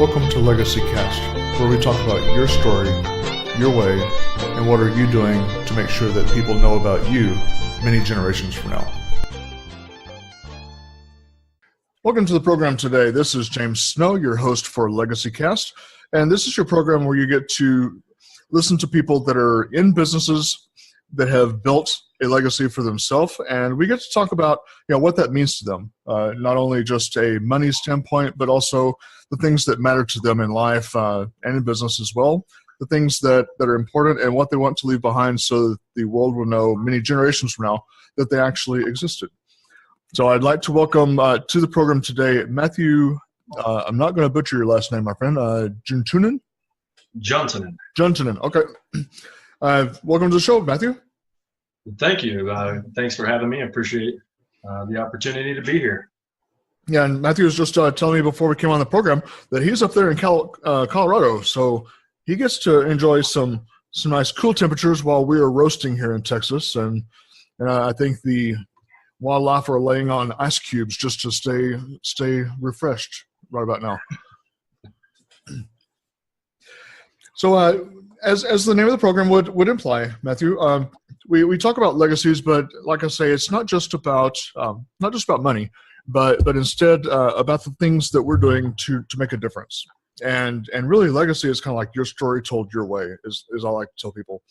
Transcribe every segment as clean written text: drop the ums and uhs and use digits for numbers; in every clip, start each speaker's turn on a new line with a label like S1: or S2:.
S1: Welcome to Legacy Cast, where we talk about your story, your way, and what are you doing to make sure that people know about you many generations from now. Welcome to the program today. This is James Snow, your host for Legacy Cast, and this is your program where you get to listen to people that are in businesses that have built a legacy for themselves, and we get to talk about what that means to them, not only just a money standpoint, but also the things that matter to them in life and in business as well, the things that are important and what they want to leave behind so that the world will know many generations from now that they actually existed. So I'd like to welcome to the program today, Matthew, I'm not going to butcher your last name, my friend, Juntunen? Juntunen, okay. Welcome to the show, Matthew.
S2: Thank you. Thanks for having me. I appreciate the opportunity to be here.
S1: Yeah, and Matthew was just telling me before we came on the program that he's up there in Colorado, so he gets to enjoy some nice cool temperatures while we are roasting here in Texas, and I think the wildlife are laying on ice cubes just to stay refreshed right about now. So as the name of the program would imply, Matthew, we talk about legacies, but like I say, it's not just about money, but instead about the things that we're doing to make a difference. And really, legacy is kind of like your story told your way, is I like to tell people.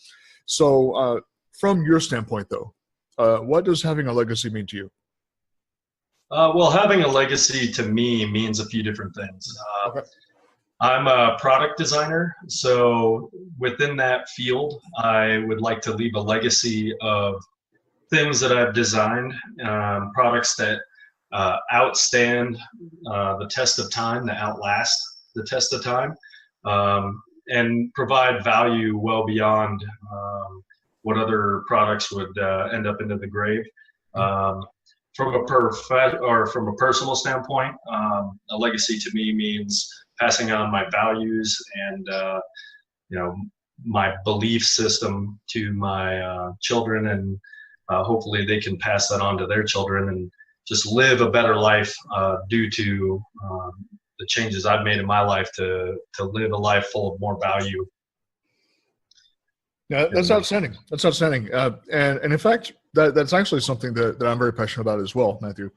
S1: So from your standpoint, though, what does having a legacy mean to you?
S2: Well, having a legacy to me means a few different things.
S1: Okay.
S2: I'm a product designer, so within that field, I would like to leave a legacy of things that I've designed, products that outstand the test of time, that outlast the test of time, and provide value well beyond what other products would end up into the grave. From a personal standpoint, a legacy to me means passing on my values and my belief system to my children, and hopefully they can pass that on to their children and just live a better life due to the changes I've made in my life to live a life full of more value.
S1: Yeah, that's outstanding. That's outstanding. And in fact, that's actually something that I'm very passionate about as well, Matthew.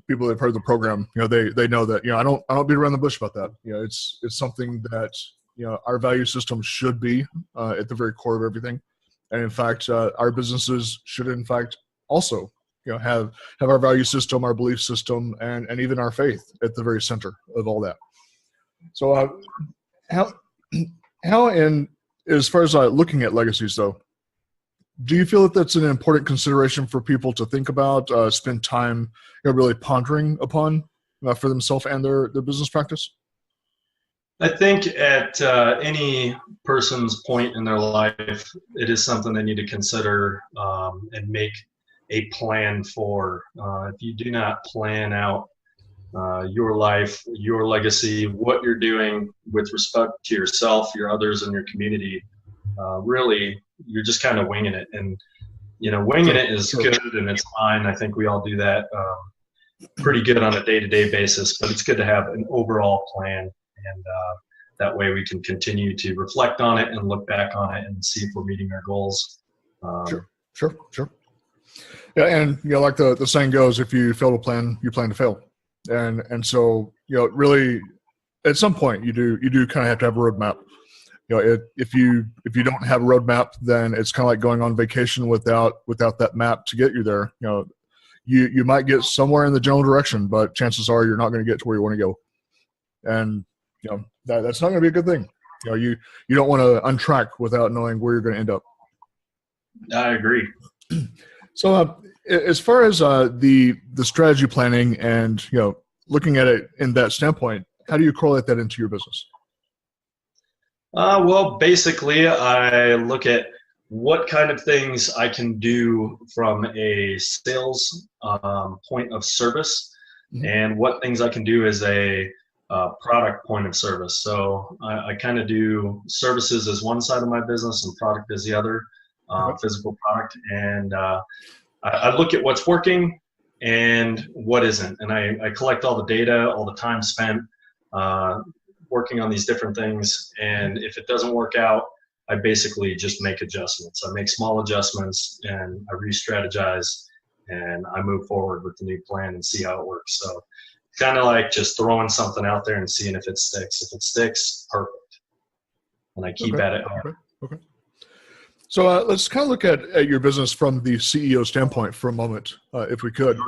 S1: People that have heard the program, they know that, I don't beat around the bush about that. It's something that, our value system should be at the very core of everything. And in fact, our businesses should in fact also, have our value system, our belief system, and even our faith at the very center of all that. So how and as far as looking at legacies though, do you feel that that's an important consideration for people to think about, spend time really pondering upon for themselves and their business practice?
S2: I think at any person's point in their life, it is something they need to consider and make a plan for. If you do not plan out your life, your legacy, what you're doing with respect to yourself, your others, and your community, really, you're just kind of winging it. And, winging it is good and it's fine. I think we all do that pretty good on a day-to-day basis, but it's good to have an overall plan. And that way we can continue to reflect on it and look back on it and see if we're meeting our goals.
S1: Sure. Yeah, and like the saying goes, if you fail to plan, you plan to fail. And so, really, at some point you do kind of have to have a roadmap. If you don't have a roadmap, then it's kind of like going on vacation without that map to get you there. You might get somewhere in the general direction, but chances are you're not going to get to where you want to go. And that's not going to be a good thing. You don't want to untrack without knowing where you're going to end up.
S2: I agree.
S1: So as far as the strategy planning and looking at it in that standpoint, how do you correlate that into your business?
S2: Well, basically, I look at what kind of things I can do from a sales point of service, mm-hmm. and what things I can do as a product point of service. So I kind of do services as one side of my business and product as the other, physical product. And I look at what's working and what isn't. And I collect all the data, all the time spent, working on these different things. And if it doesn't work out, I basically just make adjustments. I make small adjustments and I re-strategize and I move forward with the new plan and see how it works. So kind of like just throwing something out there and seeing if it sticks. If it sticks, perfect. And I keep at it hard.
S1: Okay. So let's kind of look at your business from the CEO standpoint for a moment, if we could.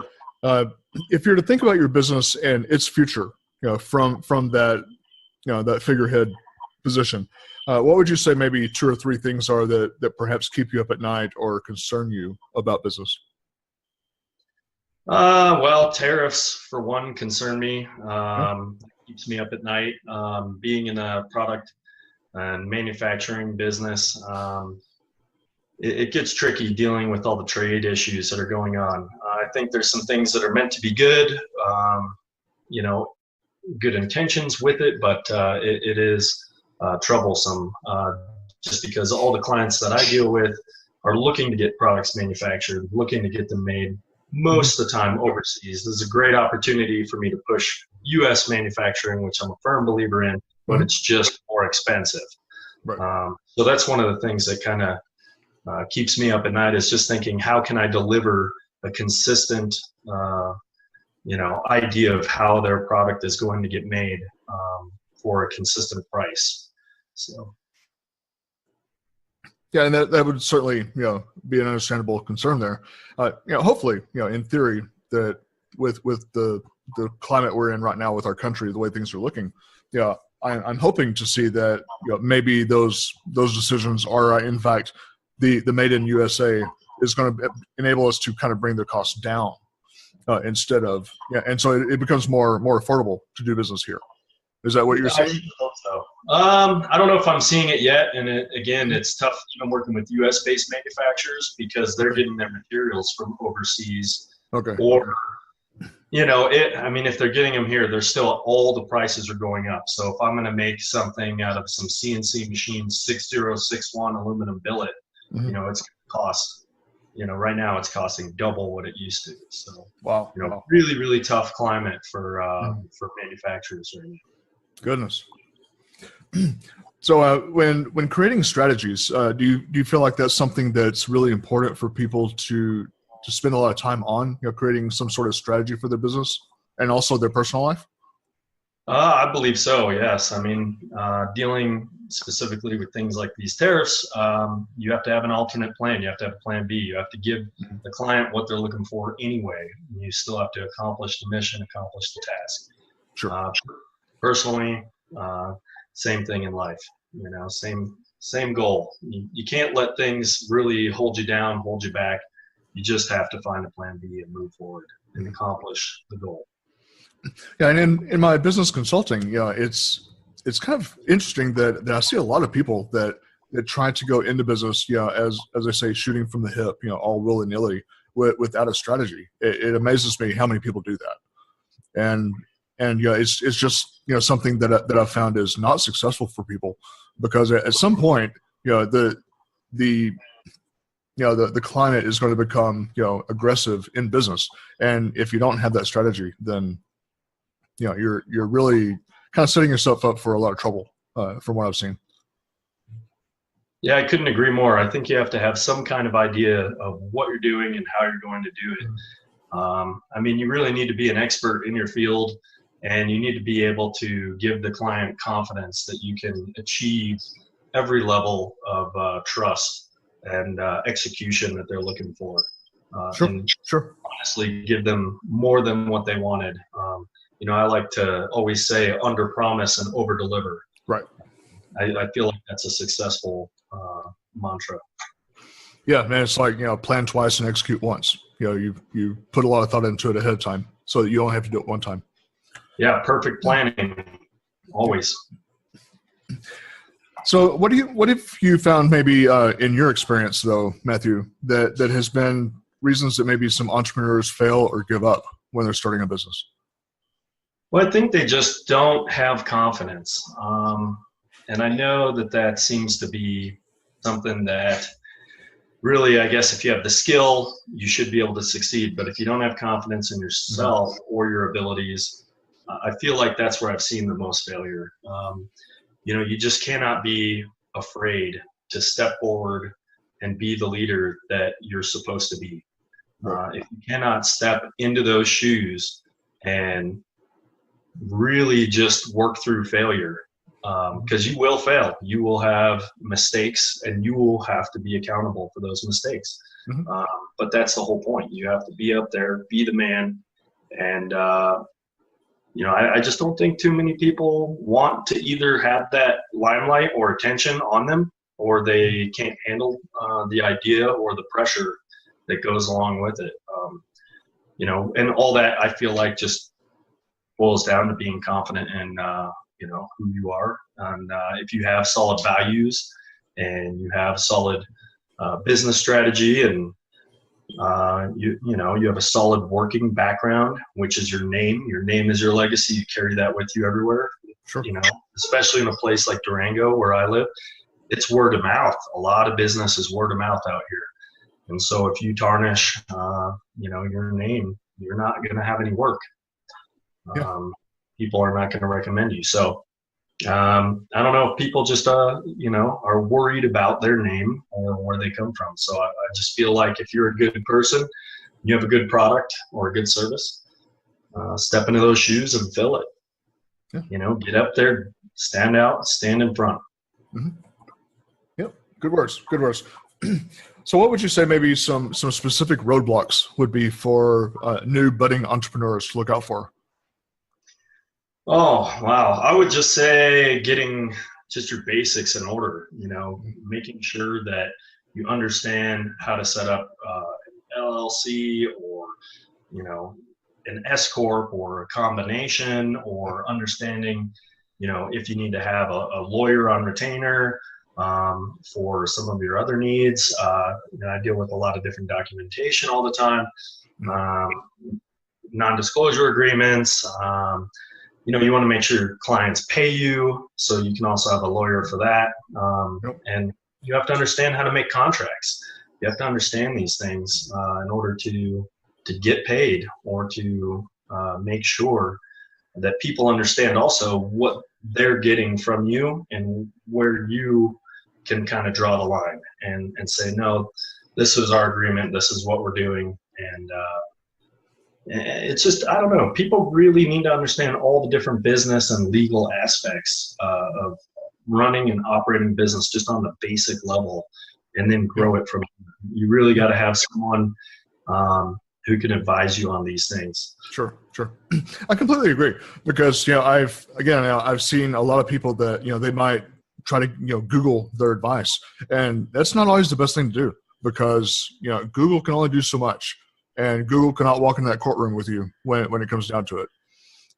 S1: If you're to think about your business and its future, from that, that figurehead position, what would you say maybe 2 or 3 things are that perhaps keep you up at night or concern you about business?
S2: Well, tariffs for one concern me. Keeps me up at night. Being in a product and manufacturing business, it gets tricky dealing with all the trade issues that are going on. I think there's some things that are meant to be good, good intentions with it, but it is troublesome just because all the clients that I deal with are looking to get products manufactured, looking to get them made most of the time overseas. There's a great opportunity for me to push U.S. manufacturing, which I'm a firm believer in, but it's just more expensive. Right. So that's one of the things that kind of keeps me up at night, is just thinking, how can I deliver a consistent, idea of how their product is going to get made for a consistent price. So.
S1: Yeah, and that would certainly, be an understandable concern there. Hopefully, in theory, that with the climate we're in right now with our country, the way things are looking, I'm hoping to see that maybe those decisions are in fact the made in USA is going to enable us to kind of bring the costs down instead of and so it becomes more affordable to do business here. Is that what you're saying?
S2: I hope so. I don't know if I'm seeing it yet, and it's tough even working with U.S.-based manufacturers because they're getting their materials from overseas.
S1: Okay.
S2: Or, if they're getting them here, they're still, all the prices are going up. So if I'm going to make something out of some CNC machines, 6061 aluminum billet, it's going to cost, right now it's costing double what it used to. So,
S1: wow.
S2: Really, really tough climate for manufacturers right now.
S1: Goodness. So when creating strategies, do you feel like that's something that's really important for people to spend a lot of time on, creating some sort of strategy for their business and also their personal life?
S2: I believe so, yes. Dealing specifically with things like these tariffs, you have to have an alternate plan. You have to have a plan B. You have to give the client what they're looking for anyway. You still have to accomplish the mission, accomplish the task.
S1: Sure.
S2: Personally, same thing in life, same goal. You can't let things really hold you down, hold you back. You just have to find a plan B and move forward and accomplish the goal.
S1: Yeah, and in my business consulting, it's kind of interesting that I see a lot of people that try to go into business, as I say, shooting from the hip, all willy-nilly without a strategy. It amazes me how many people do that. And it's just something that I've found is not successful for people, because at some point the climate is going to become aggressive in business, and if you don't have that strategy, then you're really kind of setting yourself up for a lot of trouble, from what I've seen.
S2: Yeah, I couldn't agree more. I think you have to have some kind of idea of what you're doing and how you're going to do it. You really need to be an expert in your field. And you need to be able to give the client confidence that you can achieve every level of trust and execution that they're looking for.
S1: Sure.
S2: Honestly, give them more than what they wanted. I like to always say under promise and over deliver.
S1: Right.
S2: I feel like that's a successful mantra.
S1: Yeah, man, it's like, plan twice and execute once. You put a lot of thought into it ahead of time so that you don't have to do it one time.
S2: Yeah, perfect planning, always.
S1: So what have you found maybe in your experience, though, Matthew, that has been reasons that maybe some entrepreneurs fail or give up when they're starting a business?
S2: Well, I think they just don't have confidence. And I know that seems to be something that really, I guess, if you have the skill, you should be able to succeed. But if you don't have confidence in yourself or your abilities, I feel like that's where I've seen the most failure. You just cannot be afraid to step forward and be the leader that you're supposed to be. If you cannot step into those shoes and really just work through failure, because you will fail, you will have mistakes, and you will have to be accountable for those mistakes. Mm-hmm. But that's the whole point. You have to be up there, be the man. And, I just don't think too many people want to either have that limelight or attention on them, or they can't handle the idea or the pressure that goes along with it. And all that, I feel like, just boils down to being confident in, who you are. And if you have solid values and you have solid business strategy, and you have a solid working background, which is your name. Your name is your legacy. You carry that with you everywhere.
S1: Sure.
S2: Especially in a place like Durango where I live, it's word of mouth. A lot of business is word of mouth out here. And so if you tarnish, your name, you're not going to have any work. People are not going to recommend you. So I don't know if people just, are worried about their name or where they come from. So I just feel like if you're a good person, you have a good product or a good service, step into those shoes and fill it. Yeah. Get up there, stand out, stand in front.
S1: Mm-hmm. Yep. Good words. So what would you say maybe some specific roadblocks would be for new budding entrepreneurs to look out for?
S2: Oh, wow. I would just say getting just your basics in order, making sure that you understand how to set up an LLC or, an S Corp or a combination, or understanding, if you need to have a lawyer on retainer for some of your other needs. I deal with a lot of different documentation all the time, non-disclosure agreements. You want to make sure your clients pay you, so you can also have a lawyer for that. And you have to understand how to make contracts. You have to understand these things in order to get paid, or to make sure that people understand also what they're getting from you, and where you can kind of draw the line and say, no, this is our agreement, this is what we're doing. And it's just, I don't know, people really need to understand all the different business and legal aspects of running and operating business, just on the basic level, and then grow it from here. You really got to have someone who can advise you on these things.
S1: Sure. I completely agree, because I've seen a lot of people that they might try to Google their advice, and that's not always the best thing to do, because Google can only do so much. And Google cannot walk into that courtroom with you when it comes down to it.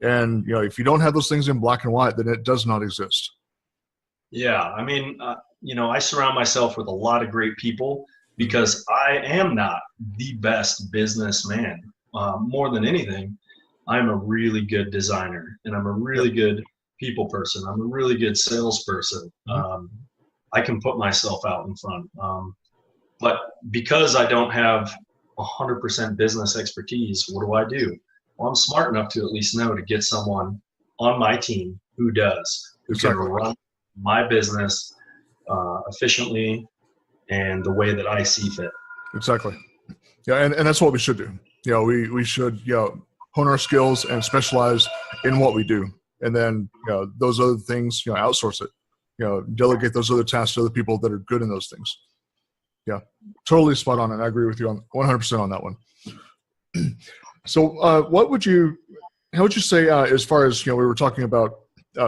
S1: And, if you don't have those things in black and white, then it does not exist.
S2: Yeah. I mean, I surround myself with a lot of great people, because I am not the best businessman. More than anything, I'm a really good designer, and I'm a really good people person. I'm a really good salesperson. I can put myself out in front. But because I don't have 100% business expertise, what do? Well, I'm smart enough to at least know to get someone on my team who does, who can run my business efficiently and the way that I see fit.
S1: Exactly. Yeah, and that's what we should do. We should hone our skills and specialize in what we do, and then those other things outsource it. Delegate those other tasks to other people that are good in those things. Yeah, totally spot on, and I agree with you on 100% on that one. So, how would you say, as far as we were talking about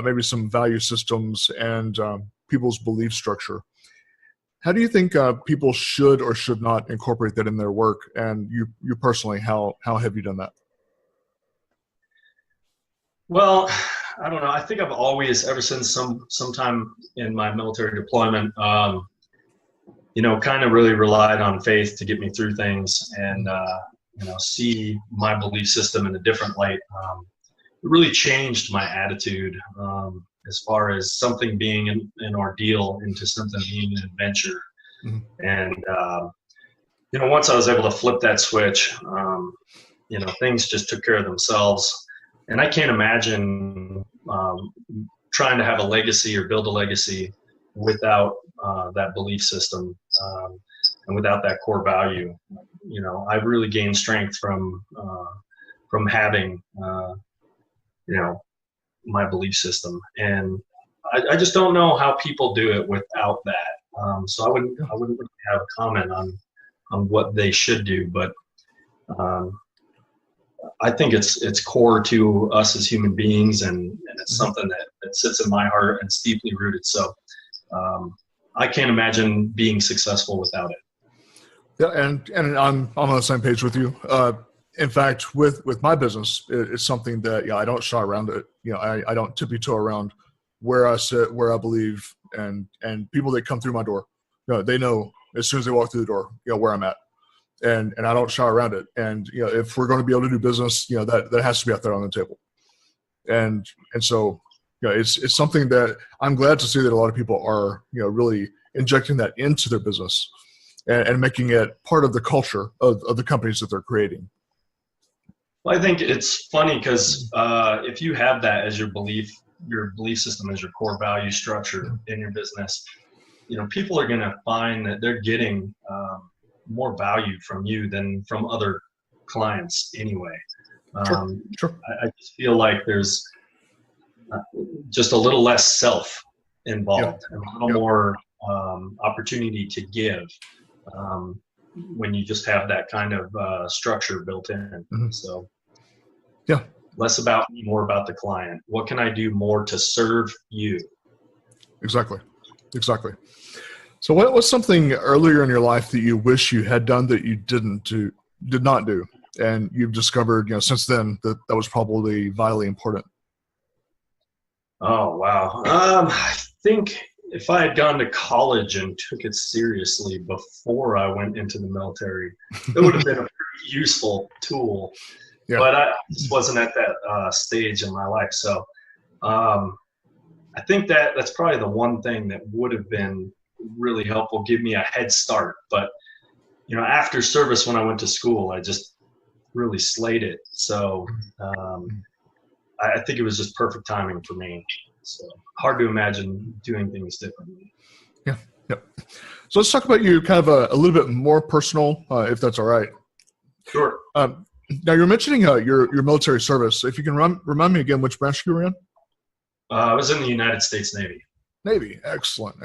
S1: maybe some value systems and people's belief structure? How do you think people should or should not incorporate that in their work? And you personally, how have you done that?
S2: Well, I don't know. I think I've always, ever since sometime in my military deployment, kind of really relied on faith to get me through things, and, see my belief system in a different light. It really changed my attitude as far as something being an ordeal into something being an adventure. Mm-hmm. And, once I was able to flip that switch, things just took care of themselves. And I can't imagine trying to have a legacy or build a legacy without that belief system and without that core value. You know, I've really gained strength from having my belief system, and I just don't know how people do it without that. So I wouldn't really have a comment on what they should do, but I think it's core to us as human beings, and it's something that sits in my heart and it's deeply rooted. So I can't imagine being successful without it.
S1: Yeah, and I'm on the same page with you. In fact, with my business, it's something that I don't shy around it. I don't tippy toe around where I sit, where I believe, and people that come through my door, they know as soon as they walk through the door, where I'm at, and I don't shy around it. And if we're going to be able to do business, that has to be out there on the table. And so it's something that I'm glad to see that a lot of people are really injecting that into their business and making it part of the culture of the companies that they're creating.
S2: Well, I think it's funny because if you have that as your belief system, as your core value structure in your business, people are going to find that they're getting more value from you than from other clients anyway.
S1: Sure.
S2: I just feel like there's just a little less self involved, and a little more opportunity to give when you just have that kind of structure built in. Mm-hmm. So less about me, more about the client. What can I do more to serve you?
S1: Exactly. So what's something earlier in your life that you wish you had done that you did not do, and you've discovered since then that was probably vitally important?
S2: Oh, wow. I think if I had gone to college and took it seriously before I went into the military, it would have been a pretty useful tool. Yeah. But I just wasn't at that stage in my life. So I think that's probably the one thing that would have been really helpful, give me a head start. But, after service, when I went to school, I just really slayed it. So I think it was just perfect timing for me. So hard to imagine doing things differently.
S1: Yeah. So let's talk about you kind of a little bit more personal, if that's all right.
S2: Sure.
S1: Now you're mentioning your military service. If you can remind me again which branch you were in.
S2: I was in the United States Navy.
S1: Navy, excellent.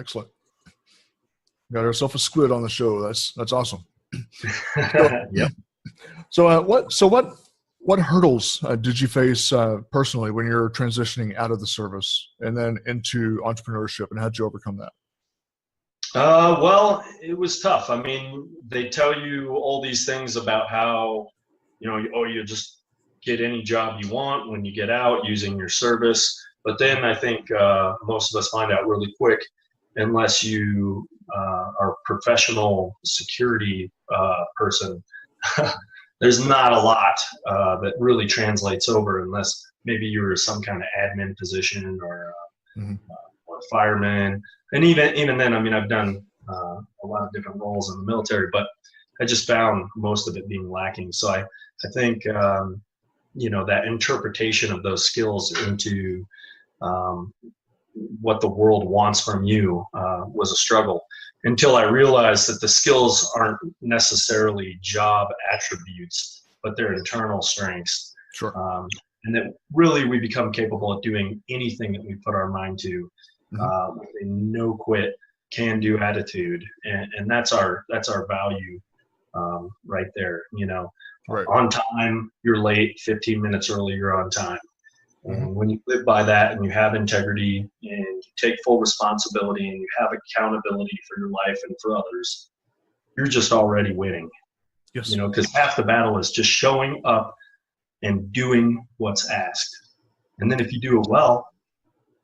S1: Got ourselves a squid on the show. That's awesome.
S2: Yeah.
S1: So what hurdles did you face personally when you're transitioning out of the service and then into entrepreneurship, and how did you overcome that?
S2: Well, it was tough. I mean, they tell you all these things about how, you just get any job you want when you get out using your service. But then I think most of us find out really quick, unless you are a professional security person, there's not a lot that really translates over, unless maybe you're some kind of admin position or or fireman. And even then, I mean, I've done a lot of different roles in the military, but I just found most of it being lacking. So I think that interpretation of those skills into what the world wants from you was a struggle, until I realized that the skills aren't necessarily job attributes, but they're internal strengths.
S1: Sure.
S2: And that really we become capable of doing anything that we put our mind to. With a no quit, can do attitude, and that's our value right there.
S1: Right.
S2: On time, you're late. 15 minutes early, you're on time. And when you live by that, and you have integrity, and you take full responsibility, and you have accountability for your life and for others, you're just already winning.
S1: Yes.
S2: Because half the battle is just showing up and doing what's asked. And then if you do it well,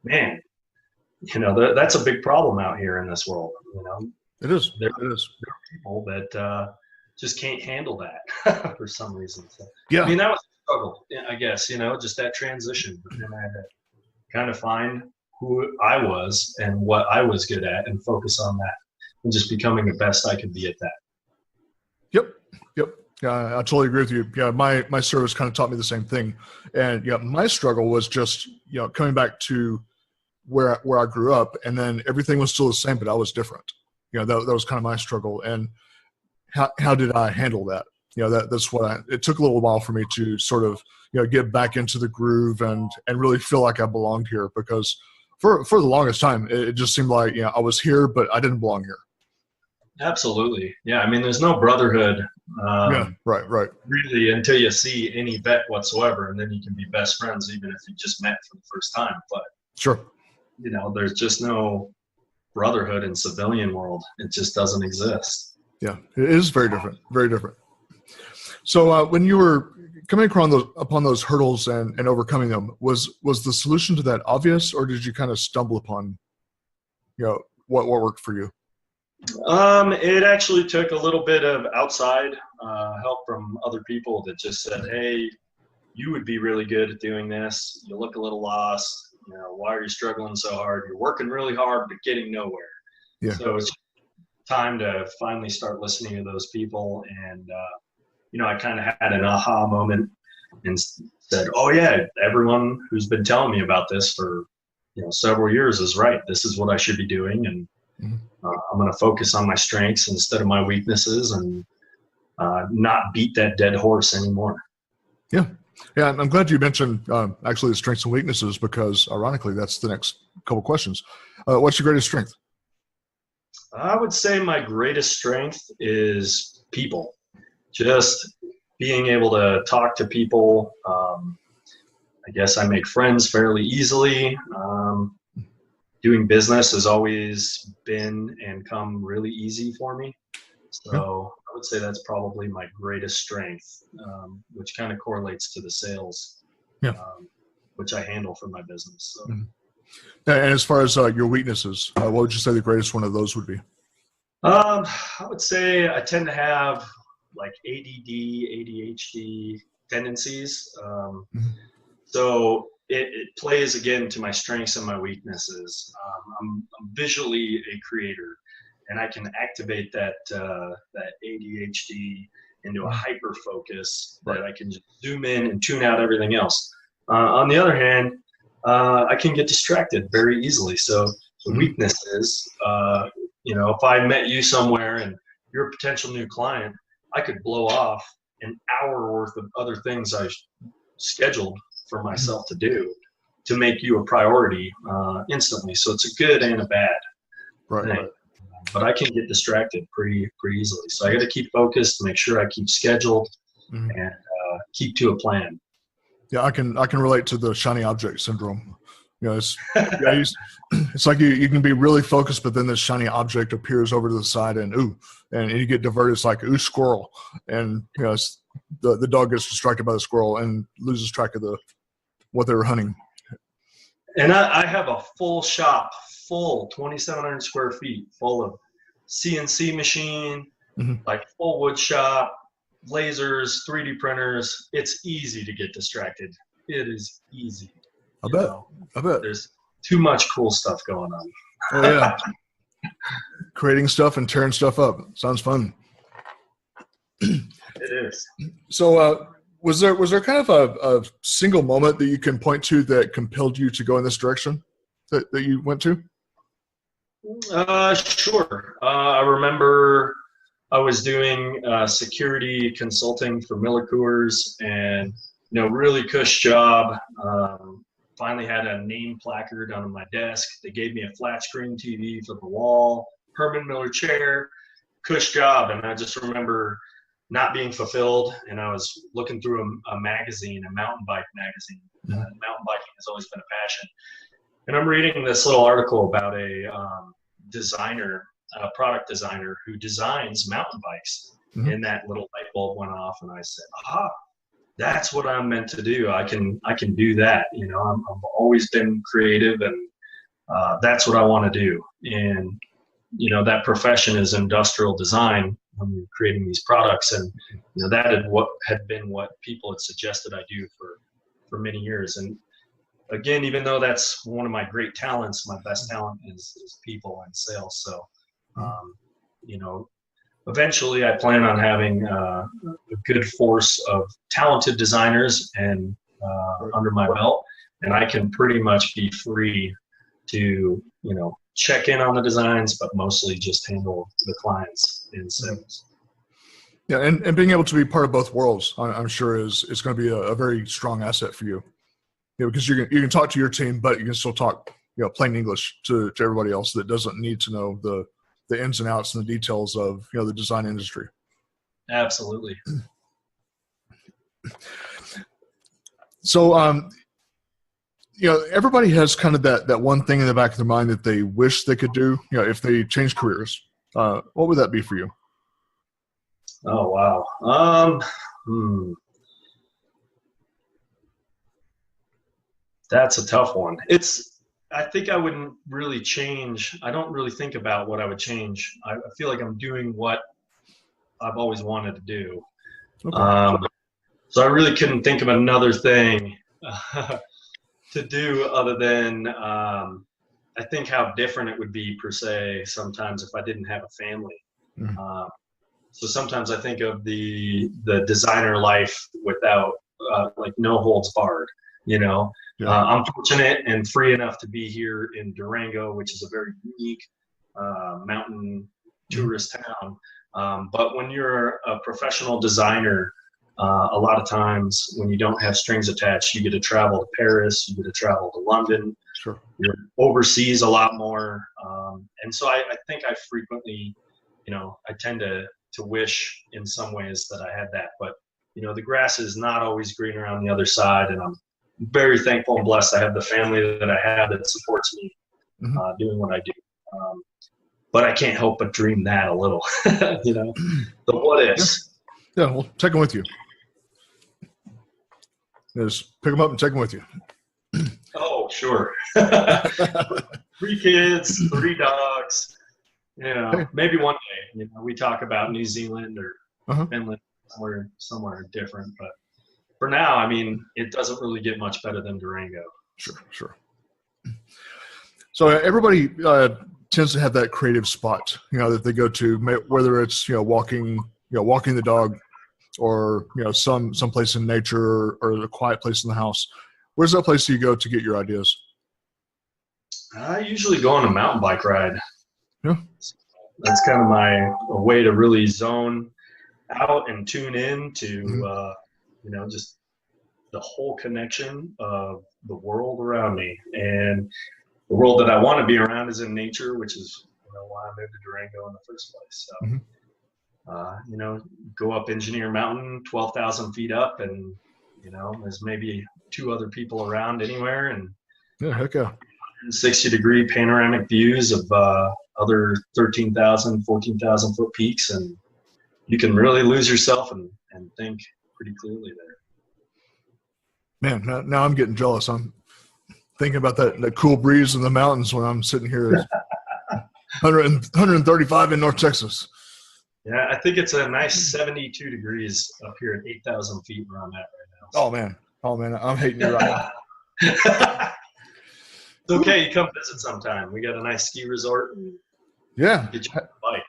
S2: man, that's a big problem out here in this world.
S1: It is.
S2: There are people that just can't handle that for some reason. So,
S1: yeah.
S2: I mean, that was a struggle, I guess, just that transition. But then I had to kind of find who I was and what I was good at and focus on that, and just becoming the best I could be at that.
S1: Yep. Yeah, I totally agree with you. Yeah, my service kind of taught me the same thing. And yeah, my struggle was just, coming back to where I grew up, and then everything was still the same, but I was different. That was kind of my struggle. And how did I handle that? That's what it took a little while for me to sort of, get back into the groove and really feel like I belonged here, because for the longest time, it just seemed like, I was here, but I didn't belong here.
S2: Absolutely. Yeah. I mean, there's no brotherhood.
S1: Yeah. Right.
S2: Really, until you see any vet whatsoever, and then you can be best friends, even if you just met for the first time. But
S1: sure,
S2: there's just no brotherhood in civilian world. It just doesn't exist.
S1: Yeah, it is very different. Very different. So when you were coming upon those hurdles and overcoming them, was the solution to that obvious, or did you kind of stumble upon, what worked for you?
S2: It actually took a little bit of outside help from other people that just said, "Hey, you would be really good at doing this. You look a little lost. Why are you struggling so hard? You're working really hard but getting nowhere."
S1: Yeah.
S2: So it's time to finally start listening to those people. And I kind of had an aha moment and said, "Oh yeah, everyone who's been telling me about this for several years is right. This is what I should be doing." And I'm going to focus on my strengths instead of my weaknesses, and not beat that dead horse anymore.
S1: Yeah. Yeah. I'm glad you mentioned actually the strengths and weaknesses, because ironically, that's the next couple questions. What's your greatest strength?
S2: I would say my greatest strength is people. Just being able to talk to people. I guess I make friends fairly easily. Doing business has always been and come really easy for me. So I would say that's probably my greatest strength, which kind of correlates to the sales, which I handle for my business. So.
S1: Mm-hmm. And as far as your weaknesses, what would you say the greatest one of those would be?
S2: I would say I tend to have like ADD, ADHD tendencies. So it plays again to my strengths and my weaknesses. I'm visually a creator, and I can activate that ADHD into a hyper focus that I can just zoom in and tune out everything else. On the other hand, I can get distracted very easily. So the weakness is, if I met you somewhere and you're a potential new client, I could blow off an hour worth of other things I scheduled for myself to do to make you a priority instantly. So it's a good and a bad thing. Right. But I can get distracted pretty easily. So I got to keep focused, make sure I keep scheduled, and keep to a plan.
S1: Yeah, I can relate to the shiny object syndrome. It's like you can be really focused, but then this shiny object appears over to the side, and you get diverted. It's like squirrel, and the dog gets distracted by the squirrel and loses track of what they were hunting.
S2: And I have a full shop, 2,700 square feet, full of CNC machine, like full wood shop, lasers, 3D printers. It's easy to get distracted. It is easy.
S1: I bet.
S2: There's too much cool stuff going on.
S1: Oh yeah. Creating stuff and tearing stuff up. Sounds fun.
S2: It is.
S1: So was there kind of a single moment that you can point to that compelled you to go in this direction that you went to?
S2: Sure. I remember I was doing security consulting for Miller Coors, and really cush job. Finally had a name placard on my desk. They gave me a flat screen TV for the wall, Herman Miller chair, cush job. And I just remember not being fulfilled. And I was looking through a magazine, a mountain bike magazine. Mountain biking has always been a passion. And I'm reading this little article about a product designer who designs mountain bikes. And that little light bulb went off, and I said, aha, that's what I'm meant to do. I can do that. I've always been creative, and that's what I want to do. And that profession is industrial design. I'm creating these products, and that had been what people had suggested I do for many years. And again, even though that's one of my great talents, my best talent is people and sales. So, eventually I plan on having a good force of talented designers and under my belt, and I can pretty much be free to, check in on the designs, but mostly just handle the clients in sales.
S1: Yeah, and being able to be part of both worlds, I'm sure is going to be a very strong asset for you. Because you can talk to your team, but you can still talk, plain English to everybody else that doesn't need to know the ins and outs and the details of, the design industry.
S2: Absolutely.
S1: So, everybody has kind of that one thing in the back of their mind that they wish they could do, if they change careers. What would that be for you?
S2: Oh, wow. That's a tough one. I think I wouldn't really change. I don't really think about what I would change. I feel like I'm doing what I've always wanted to do. Okay. So I really couldn't think of another thing to do other than I think how different it would be per se sometimes if I didn't have a family. Mm-hmm. So sometimes I think of the designer life without like no holds barred, Yeah. I'm fortunate and free enough to be here in Durango, which is a very unique mountain tourist town. But when you're a professional designer, a lot of times when you don't have strings attached, you get to travel to Paris, you get to travel to London. Sure. You're overseas a lot more. And so I think I frequently, I tend to wish in some ways that I had that. But, the grass is not always greener on the other side. And I'm very thankful and blessed I have the family that I have that supports me doing what I do. But I can't help but dream that a little, the what ifs.
S1: Yeah, we'll take them with you. Just pick them up and take them with you.
S2: Oh, sure. 3 kids, 3 dogs. Maybe one day, we talk about New Zealand or Finland, somewhere different. But for now, I mean, it doesn't really get much better than Durango.
S1: Sure. So everybody tends to have that creative spot, that they go to, whether it's, walking the dog or, some place in nature or a quiet place in the house. Where's that place you go to get your ideas?
S2: I usually go on a mountain bike ride.
S1: Yeah.
S2: That's kind of a way to really zone out and tune in to, just the whole connection of the world around me. And the world that I want to be around is in nature, which is why I moved to Durango in the first place. So, go up Engineer Mountain, 12,000 feet up, and, there's maybe 2 other people around anywhere. And
S1: heck yeah.
S2: 160-degree panoramic views of other 13,000, 14,000 foot peaks, and you can really lose yourself and think pretty clearly there.
S1: Man, now I'm getting jealous. I'm thinking about that cool breeze in the mountains when I'm sitting here at 135 in North Texas.
S2: Yeah, I think it's a nice 72 degrees up here at 8,000 feet where I'm at right now.
S1: Oh man, I'm hating you right now.
S2: It's okay. You come visit sometime. We got a nice ski resort.
S1: Yeah.
S2: Get you a bike.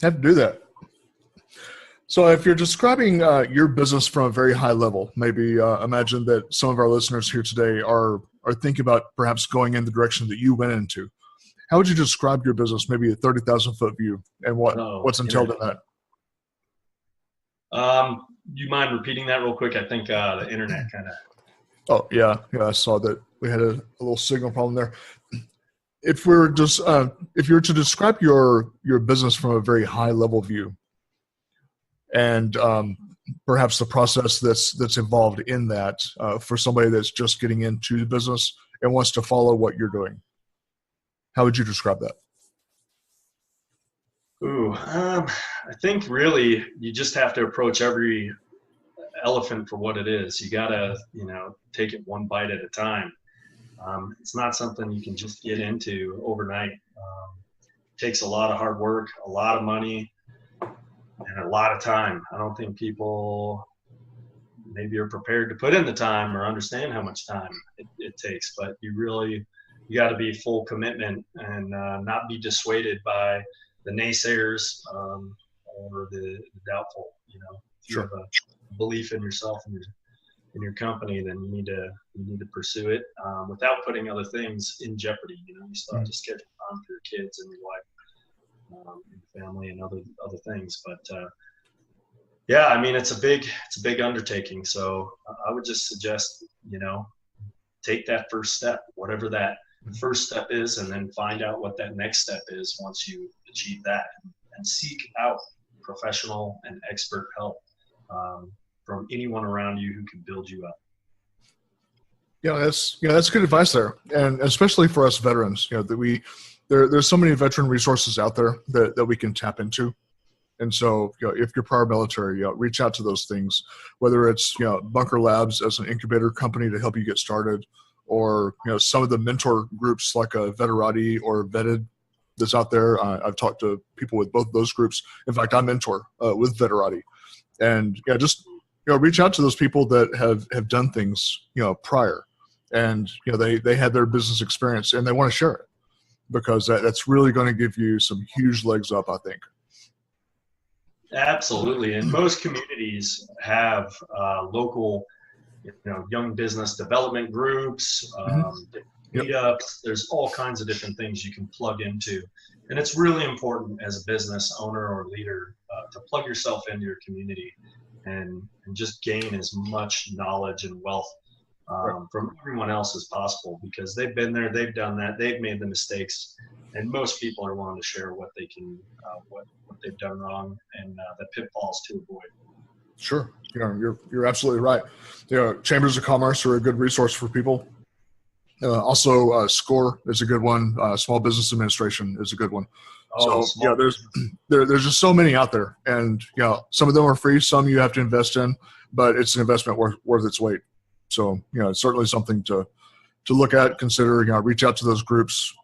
S1: Have to do that. So if you're describing your business from a very high level, maybe imagine that some of our listeners here today are thinking about perhaps going in the direction that you went into. How would you describe your business, maybe a 30,000 foot view, and what's entailed in that?
S2: Do you mind repeating that real quick? I think the internet kind of.
S1: Oh yeah, I saw that we had a little signal problem there. If you were to describe your business from a very high level view, and perhaps the process that's involved in that for somebody that's just getting into the business and wants to follow what you're doing, how would you describe that?
S2: I think really you just have to approach every elephant for what it is. You gotta, take it one bite at a time. It's not something you can just get into overnight. It takes a lot of hard work, a lot of money, and a lot of time. I don't think people maybe are prepared to put in the time or understand how much time it takes, but you got to be full commitment and not be dissuaded by the naysayers. A or the doubtful. If you
S1: Sure.
S2: have a belief in yourself and in your company, then you need to pursue it without putting other things in jeopardy. You still have to schedule time for your kids and your wife, and family, and other things. But yeah, I mean, it's a big undertaking. So I would just suggest, take that first step, whatever that first step is, and then find out what that next step is once you achieve that, and seek out professional and expert help from anyone around you who can build you up.
S1: That's good advice there, and especially for us veterans. That there's so many veteran resources out there that we can tap into. And so, if you're prior military, reach out to those things, whether it's, Bunker Labs as an incubator company to help you get started, or, some of the mentor groups like a Veterati or Vetted that's out there. I've talked to people with both those groups. In fact, I mentor with Veterati. And just, reach out to those people that have done things, prior. And, they had their business experience and they want to share it, because that's really going to give you some huge legs up, I think.
S2: Absolutely, and most communities have local, young business development groups, meetups. There's all kinds of different things you can plug into, and it's really important as a business owner or leader to plug yourself into your community and just gain as much knowledge and wealth from everyone else as possible, because they've been there, they've done that, they've made the mistakes. And most people are willing to share what they can, what they've done wrong, and the pitfalls to avoid.
S1: Sure, you're absolutely right. Chambers of Commerce are a good resource for people. Also, SCORE is a good one. Small Business Administration is a good one. There's just so many out there, and some of them are free, some you have to invest in, but it's an investment worth its weight. So it's certainly something to look at, consider. Reach out to those groups.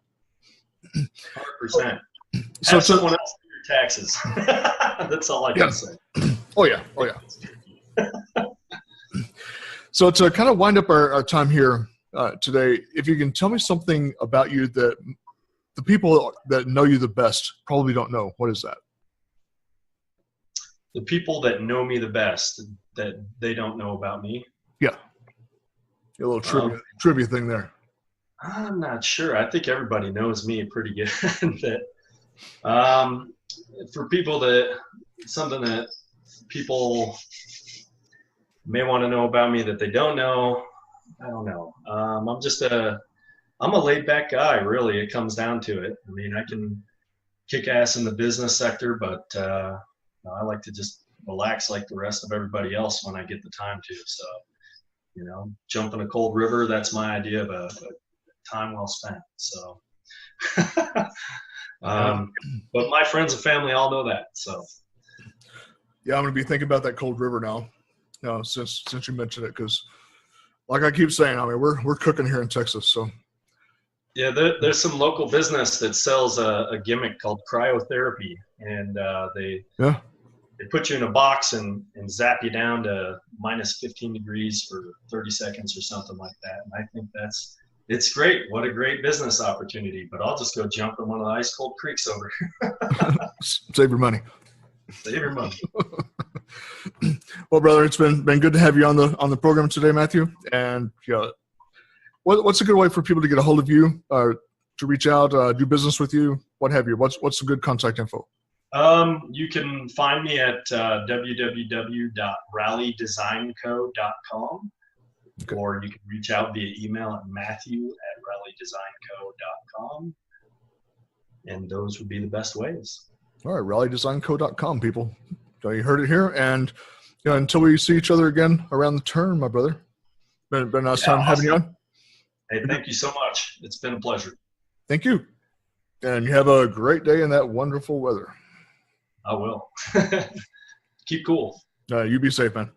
S2: 100%. So someone else do your taxes. That's all I can say.
S1: Oh yeah. So to kind of wind up our time here today, if you can tell me something about you that the people that know you the best probably don't know, what is that?
S2: The people that know me the best that they don't know about me?
S1: Yeah. A little trivia thing there.
S2: I'm not sure. I think everybody knows me pretty good. But for people something that people may want to know about me that they don't know, I don't know. I'm a laid back guy, really. It comes down to it. I mean, I can kick ass in the business sector, but I like to just relax like the rest of everybody else when I get the time to. So, jump in a cold river, that's my idea of a time well spent. So, but my friends and family all know that. So,
S1: yeah, I'm going to be thinking about that cold river now. Since you mentioned it, because like I keep saying, I mean, we're cooking here in Texas. So,
S2: yeah, there's some local business that sells a gimmick called cryotherapy, and they put you in a box and zap you down to minus 15 degrees for 30 seconds or something like that. And I think it's great. What a great business opportunity. But I'll just go jump in one of the ice cold creeks over here.
S1: Save your money.
S2: Save your money.
S1: Well, brother, it's been good to have you on the program today, Matthew. And what's a good way for people to get a hold of you, to reach out, do business with you, what have you? What's some good contact info?
S2: You can find me at www.rallydesignco.com. Okay. Or you can reach out via email at matthew@rallydesignco.com. And those would be the best ways.
S1: All right, rallydesignco.com, people. So you heard it here. And until we see each other again around the turn, my brother, been a nice time having you on.
S2: Hey, thank you so much. It's been a pleasure.
S1: Thank you. And you have a great day in that wonderful weather.
S2: I will. Keep cool.
S1: You be safe, man.